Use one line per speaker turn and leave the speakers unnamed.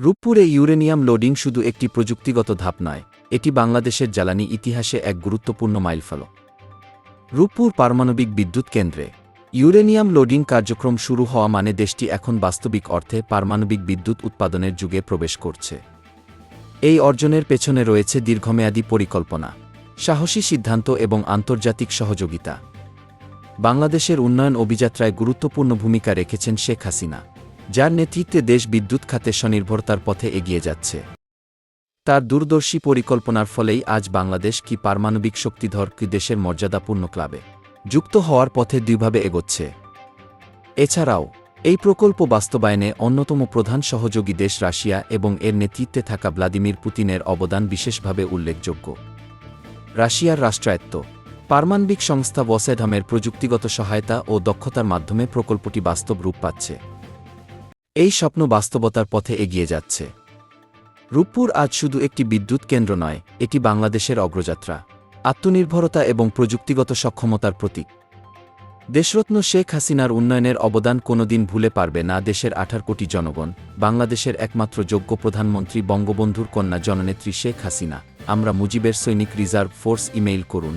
রূপপুরে uranium loading শুধু একটি প্রযুক্তিগত ধাপ নয়, এটি বাংলাদেশের জ্বালানি ইতিহাসে এক গুরুত্বপূর্ণ মাইলফলক। রূপপুর পারমাণবিক বিদ্যুৎ কেন্দ্রে ইউরেনিয়াম লোডিং কার্যক্রম শুরু হওয়া মানে দেশটি এখন বাস্তবিক অর্থে পারমাণবিক বিদ্যুৎ উৎপাদনের যুগে প্রবেশ করছে। এই অর্জনের পেছনে রয়েছে দীর্ঘমেয়াদী পরিকল্পনা, সাহসী সিদ্ধান্ত এবং আন্তর্জাতিক সহযোগিতা। বাংলাদেশের উন্নয়ন অভিযাত্রায় গুরুত্বপূর্ণ ভূমিকা রেখেছেন শেখ হাসিনা, যার নেতৃত্বে দেশ বিদ্যুৎ খাতে স্বনির্ভরতার পথে এগিয়ে যাচ্ছে। তার দূরদর্শী পরিকল্পনার ফলেই আজ বাংলাদেশ কি পারমাণবিক শক্তিধর কি দেশের মর্যাদাপূর্ণ ক্লাবে যুক্ত হওয়ার পথে দুইভাবে এগোচ্ছে। এছাড়াও এই প্রকল্প বাস্তবায়নে অন্যতম প্রধান সহযোগী দেশ রাশিয়া এবং এর নেতৃত্বে থাকা ভ্লাদিমির পুতিনের অবদান বিশেষভাবে উল্লেখযোগ্য। রাশিয়ার রাষ্ট্রায়ত্ত পারমাণবিক সংস্থা রোসাটমের প্রযুক্তিগত সহায়তা ও দক্ষতার মাধ্যমে প্রকল্পটি বাস্তব রূপ পাচ্ছে। এই স্বপ্ন বাস্তবতার পথে এগিয়ে যাচ্ছে। রূপপুর আজ শুধু একটি বিদ্যুৎ কেন্দ্র নয়, এটি বাংলাদেশের অগ্রযাত্রা, আত্মনির্ভরতা এবং প্রযুক্তিগত সক্ষমতার প্রতীক। দেশরত্ন শেখ হাসিনার উন্নয়নের অবদান কোনোদিন ভুলে পারবে না দেশের 18 কোটি জনগণ। বাংলাদেশের একমাত্র যোগ্য প্রধানমন্ত্রী বঙ্গবন্ধুর কন্যা জননেত্রী শেখ হাসিনা। আমরা মুজিবের সৈনিক রিজার্ভ ফোর্স। ইমেইল করুন।